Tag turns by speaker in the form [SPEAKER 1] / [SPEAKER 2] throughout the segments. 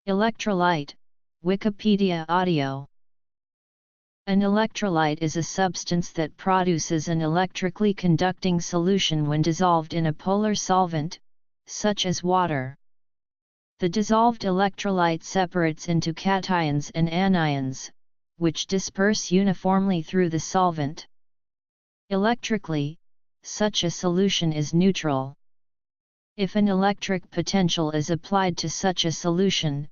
[SPEAKER 1] Electrolyte, Wikipedia audio. An electrolyte is a substance that produces an electrically conducting solution when dissolved in a polar solvent, such as water. The dissolved electrolyte separates into cations and anions, which disperse uniformly through the solvent. Electrically, such a solution is neutral. If an electric potential is applied to such a solution,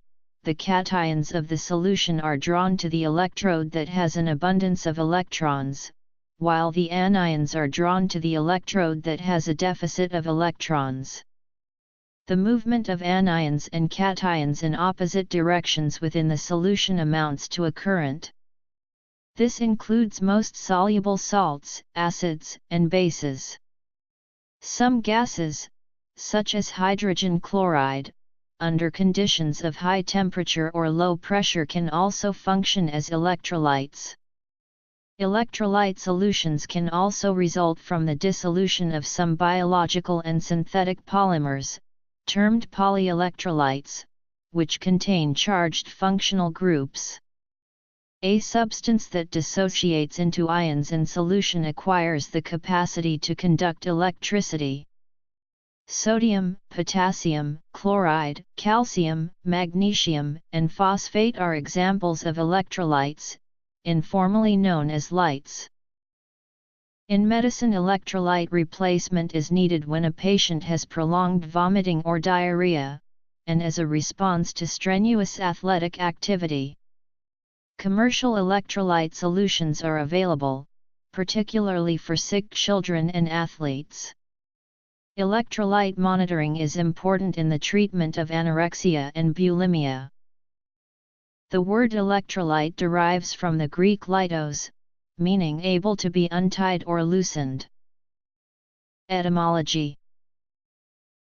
[SPEAKER 1] the cations of the solution are drawn to the electrode that has an abundance of electrons, while the anions are drawn to the electrode that has a deficit of electrons. The movement of anions and cations in opposite directions within the solution amounts to a current. This includes most soluble salts, acids, and bases. Some gases, such as hydrogen chloride, under conditions of high temperature or low pressure can also function as electrolytes. Electrolyte solutions can also result from the dissolution of some biological and synthetic polymers, termed polyelectrolytes, which contain charged functional groups. A substance that dissociates into ions in solution acquires the capacity to conduct electricity. Sodium, potassium, chloride, calcium, magnesium, and phosphate are examples of electrolytes, informally known as lights. In medicine, electrolyte replacement is needed when a patient has prolonged vomiting or diarrhea, and as a response to strenuous athletic activity. Commercial electrolyte solutions are available, particularly for sick children and athletes. Electrolyte monitoring is important in the treatment of anorexia and bulimia. The word electrolyte derives from the Greek lytos, meaning able to be untied or loosened. Etymology.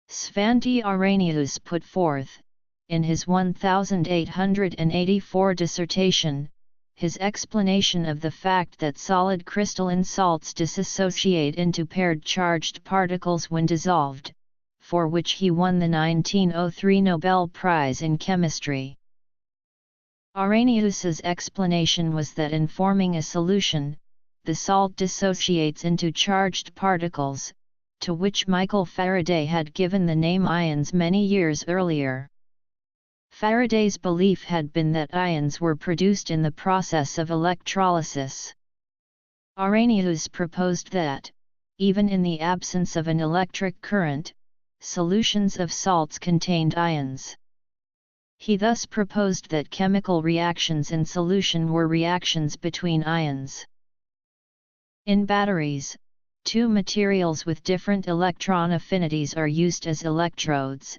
[SPEAKER 1] Svante Arrhenius put forth, in his 1884 dissertation, his explanation of the fact that solid crystalline salts dissociate into paired charged particles when dissolved, for which he won the 1903 Nobel Prize in Chemistry. Arrhenius's explanation was that in forming a solution, the salt dissociates into charged particles, to which Michael Faraday had given the name ions many years earlier. Faraday's belief had been that ions were produced in the process of electrolysis. Arrhenius proposed that, even in the absence of an electric current, solutions of salts contained ions. He thus proposed that chemical reactions in solution were reactions between ions. In batteries, two materials with different electron affinities are used as electrodes.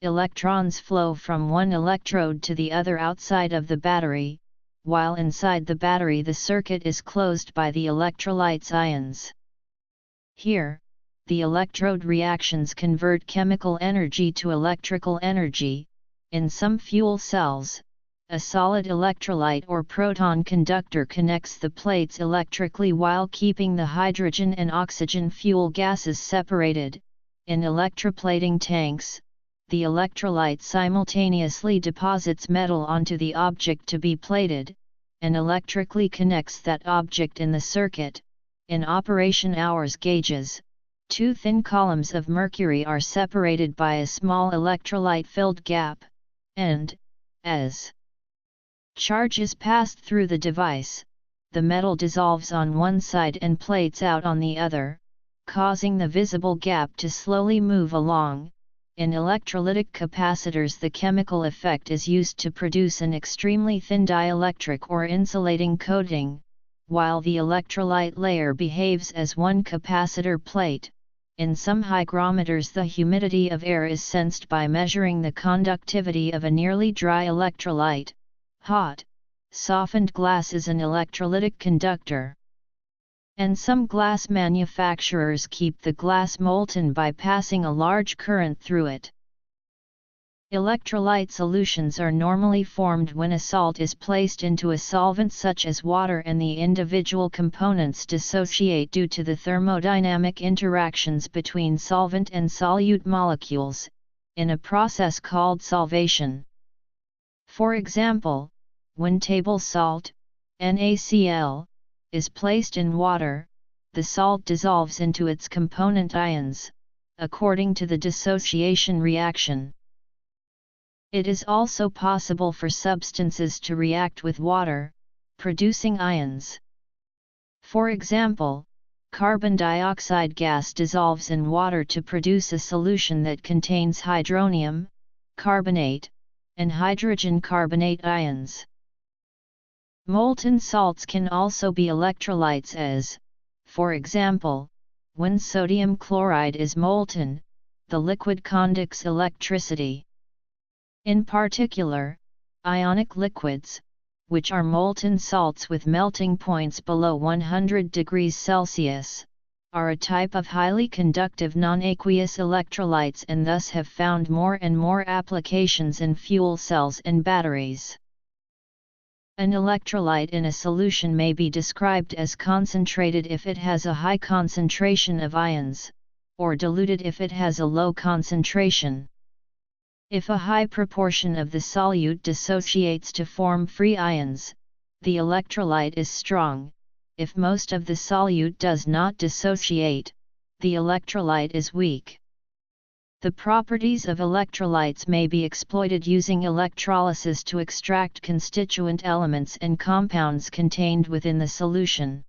[SPEAKER 1] Electrons flow from one electrode to the other outside of the battery, while inside the battery the circuit is closed by the electrolyte's ions. Here, the electrode reactions convert chemical energy to electrical energy. In some fuel cells, a solid electrolyte or proton conductor connects the plates electrically while keeping the hydrogen and oxygen fuel gases separated. In electroplating tanks, the electrolyte simultaneously deposits metal onto the object to be plated, and electrically connects that object in the circuit. In operation hours gauges, two thin columns of mercury are separated by a small electrolyte-filled gap, and, as charge is passed through the device, the metal dissolves on one side and plates out on the other, causing the visible gap to slowly move along. In electrolytic capacitors, the chemical effect is used to produce an extremely thin dielectric or insulating coating, while the electrolyte layer behaves as one capacitor plate. In some hygrometers, the humidity of air is sensed by measuring the conductivity of a nearly dry electrolyte. Hot, softened glass is an electrolytic conductor. And some glass manufacturers keep the glass molten by passing a large current through it. Electrolyte solutions are normally formed when a salt is placed into a solvent such as water and the individual components dissociate due to the thermodynamic interactions between solvent and solute molecules, in a process called solvation. For example, when table salt, NaCl, is placed in water, the salt dissolves into its component ions, according to the dissociation reaction. It is also possible for substances to react with water, producing ions. For example, carbon dioxide gas dissolves in water to produce a solution that contains hydronium, carbonate, and hydrogen carbonate ions. Molten salts can also be electrolytes as, for example, when sodium chloride is molten, the liquid conducts electricity. In particular, ionic liquids, which are molten salts with melting points below 100 degrees Celsius, are a type of highly conductive non-aqueous electrolytes and thus have found more and more applications in fuel cells and batteries. An electrolyte in a solution may be described as concentrated if it has a high concentration of ions, or diluted if it has a low concentration. If a high proportion of the solute dissociates to form free ions, the electrolyte is strong. If most of the solute does not dissociate, the electrolyte is weak. The properties of electrolytes may be exploited using electrolysis to extract constituent elements and compounds contained within the solution.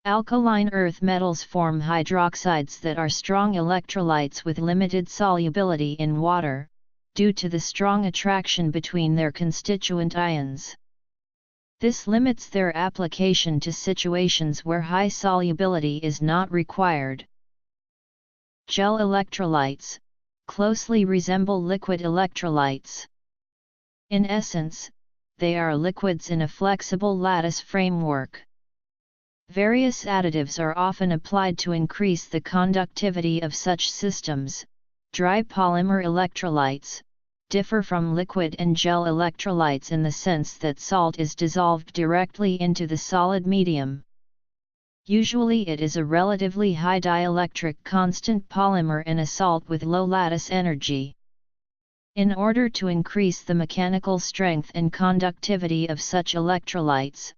[SPEAKER 1] Alkaline earth metals form hydroxides that are strong electrolytes with limited solubility in water, due to the strong attraction between their constituent ions. This limits their application to situations where high solubility is not required. Gel electrolytes closely resemble liquid electrolytes. In essence, they are liquids in a flexible lattice framework. Various additives are often applied to increase the conductivity of such systems. Dry polymer electrolytes differ from liquid and gel electrolytes in the sense that salt is dissolved directly into the solid medium. Usually it is a relatively high dielectric constant polymer and a salt with low lattice energy. In order to increase the mechanical strength and conductivity of such electrolytes,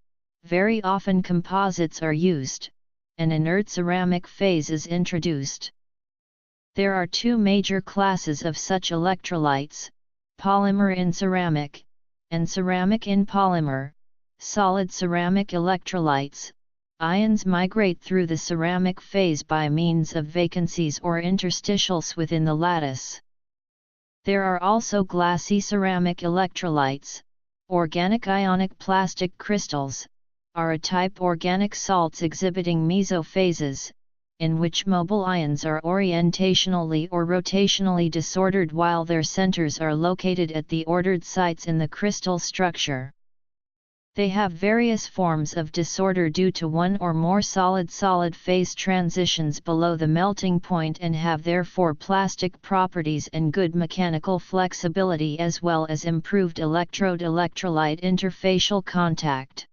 [SPEAKER 1] very often composites are used, an inert ceramic phase is introduced. There are two major classes of such electrolytes, polymer in ceramic, and ceramic in polymer. Solid ceramic electrolytes, ions migrate through the ceramic phase by means of vacancies or interstitials within the lattice. There are also glassy ceramic electrolytes, organic ionic plastic crystals, are a type organic salts exhibiting mesophases, in which mobile ions are orientationally or rotationally disordered while their centers are located at the ordered sites in the crystal structure. They have various forms of disorder due to one or more solid-solid phase transitions below the melting point and have therefore plastic properties and good mechanical flexibility as well as improved electrode-electrolyte interfacial contact.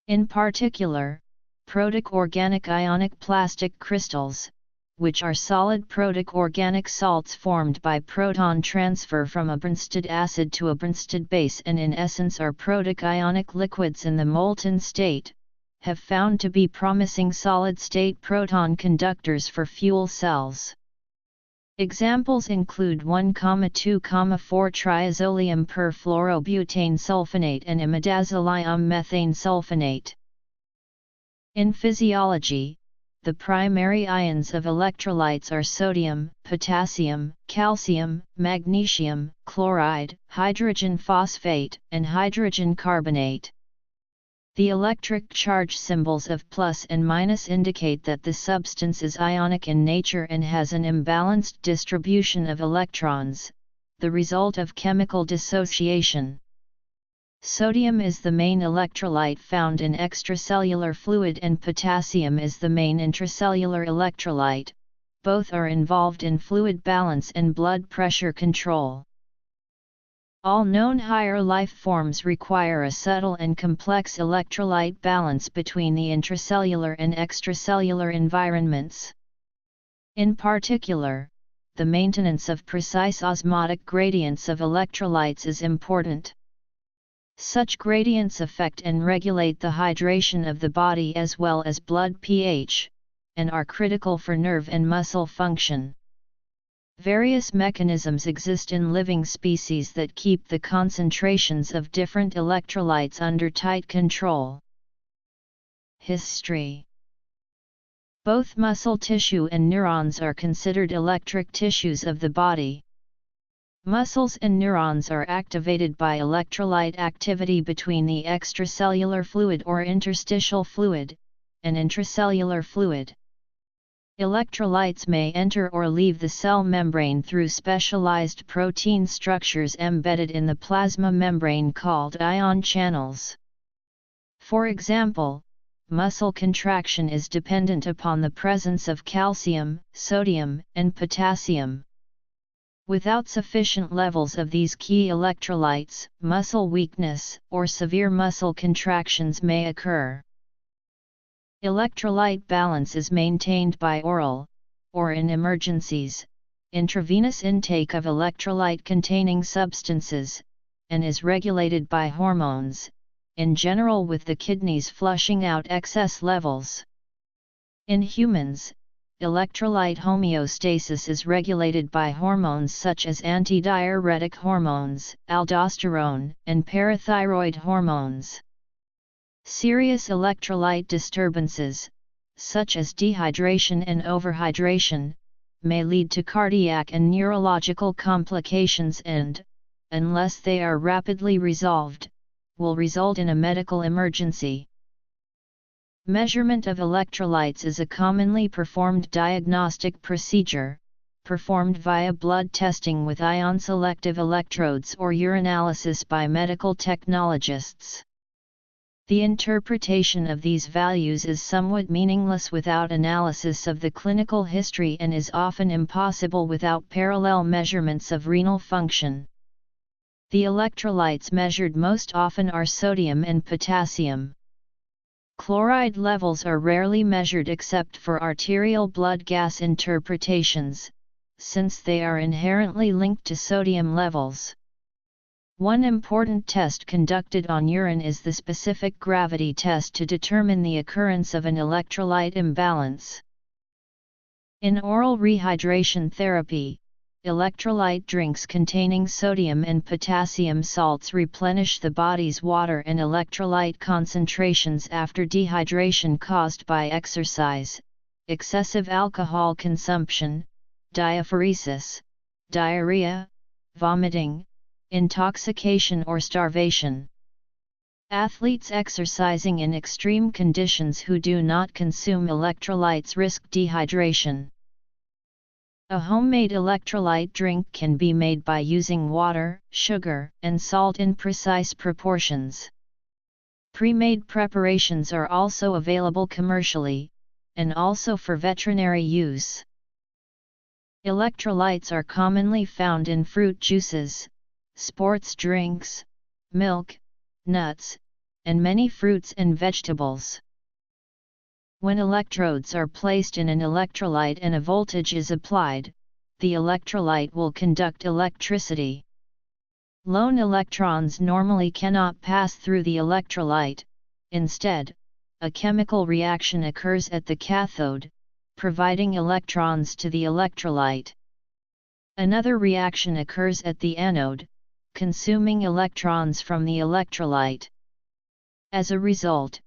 [SPEAKER 1] In particular, protic organic ionic plastic crystals, which are solid protic organic salts formed by proton transfer from a Bronsted acid to a Bronsted base and in essence are protic ionic liquids in the molten state, have found to be promising solid-state proton conductors for fuel cells. Examples include 1,2,4-triazolium perfluorobutane sulfonate and imidazoline methane sulfonate. In physiology, the primary ions of electrolytes are sodium, potassium, calcium, magnesium, chloride, hydrogen phosphate, and hydrogen carbonate. The electric charge symbols of plus and minus indicate that the substance is ionic in nature and has an imbalanced distribution of electrons, the result of chemical dissociation. Sodium is the main electrolyte found in extracellular fluid and potassium is the main intracellular electrolyte. Both are involved in fluid balance and blood pressure control. All known higher life forms require a subtle and complex electrolyte balance between the intracellular and extracellular environments. In particular, the maintenance of precise osmotic gradients of electrolytes is important. Such gradients affect and regulate the hydration of the body as well as blood pH, and are critical for nerve and muscle function. Various mechanisms exist in living species that keep the concentrations of different electrolytes under tight control. History. Both muscle tissue and neurons are considered electric tissues of the body. Muscles and neurons are activated by electrolyte activity between the extracellular fluid or interstitial fluid, and intracellular fluid. Electrolytes may enter or leave the cell membrane through specialized protein structures embedded in the plasma membrane called ion channels. For example, muscle contraction is dependent upon the presence of calcium, sodium, and potassium. Without sufficient levels of these key electrolytes, muscle weakness or severe muscle contractions may occur. Electrolyte balance is maintained by oral, or in emergencies, intravenous intake of electrolyte-containing substances, and is regulated by hormones, in general with the kidneys flushing out excess levels. In humans, electrolyte homeostasis is regulated by hormones such as antidiuretic hormones, aldosterone, and parathyroid hormones. Serious electrolyte disturbances, such as dehydration and overhydration, may lead to cardiac and neurological complications and, unless they are rapidly resolved, will result in a medical emergency. Measurement of electrolytes is a commonly performed diagnostic procedure, performed via blood testing with ion-selective electrodes or urinalysis by medical technologists. The interpretation of these values is somewhat meaningless without analysis of the clinical history and is often impossible without parallel measurements of renal function. The electrolytes measured most often are sodium and potassium. Chloride levels are rarely measured except for arterial blood gas interpretations, since they are inherently linked to sodium levels. One important test conducted on urine is the specific gravity test to determine the occurrence of an electrolyte imbalance. In oral rehydration therapy, electrolyte drinks containing sodium and potassium salts replenish the body's water and electrolyte concentrations after dehydration caused by exercise, excessive alcohol consumption, diaphoresis, diarrhea, vomiting, intoxication or starvation. Athletes exercising in extreme conditions who do not consume electrolytes risk dehydration. A homemade electrolyte drink can be made by using water, sugar, and salt in precise proportions. Pre-made preparations are also available commercially, and also for veterinary use. Electrolytes are commonly found in fruit juices, sports drinks, milk, nuts, and many fruits and vegetables. When electrodes are placed in an electrolyte and a voltage is applied, the electrolyte will conduct electricity. Lone electrons normally cannot pass through the electrolyte. Instead, a chemical reaction occurs at the cathode, providing electrons to the electrolyte. Another reaction occurs at the anode, consuming electrons from the electrolyte. As a result,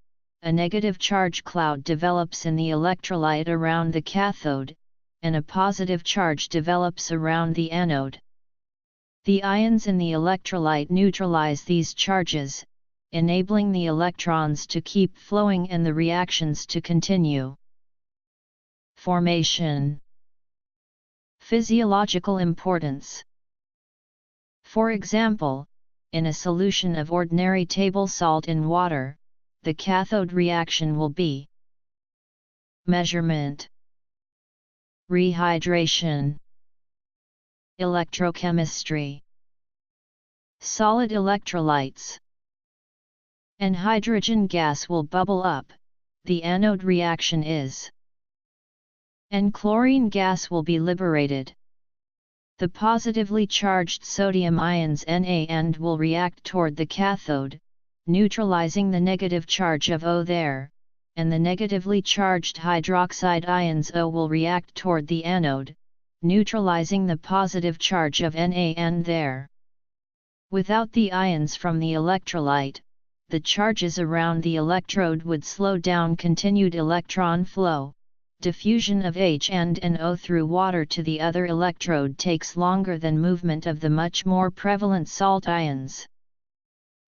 [SPEAKER 1] a negative charge cloud develops in the electrolyte around the cathode, and a positive charge develops around the anode. The ions in the electrolyte neutralize these charges, enabling the electrons to keep flowing and the reactions to continue. Formation. Physiological importance. For example, in a solution of ordinary table salt in water, the cathode reaction will be measurement, rehydration, electrochemistry, solid electrolytes, and hydrogen gas will bubble up. The anode reaction is, and chlorine gas will be liberated. The positively charged sodium ions Na and will react toward the cathode, neutralizing the negative charge of O there, and the negatively charged hydroxide ions O will react toward the anode, neutralizing the positive charge of Na there. Without the ions from the electrolyte, the charges around the electrode would slow down continued electron flow. Diffusion of H and NO through water to the other electrode takes longer than movement of the much more prevalent salt ions.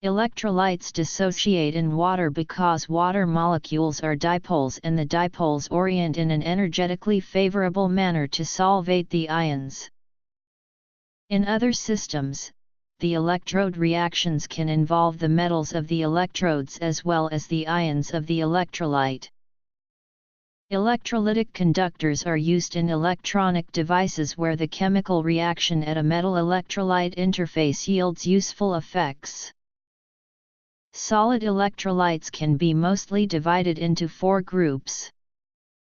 [SPEAKER 1] Electrolytes dissociate in water because water molecules are dipoles and the dipoles orient in an energetically favorable manner to solvate the ions. In other systems, the electrode reactions can involve the metals of the electrodes as well as the ions of the electrolyte. Electrolytic conductors are used in electronic devices where the chemical reaction at a metal-electrolyte interface yields useful effects. Solid electrolytes can be mostly divided into 4 groups.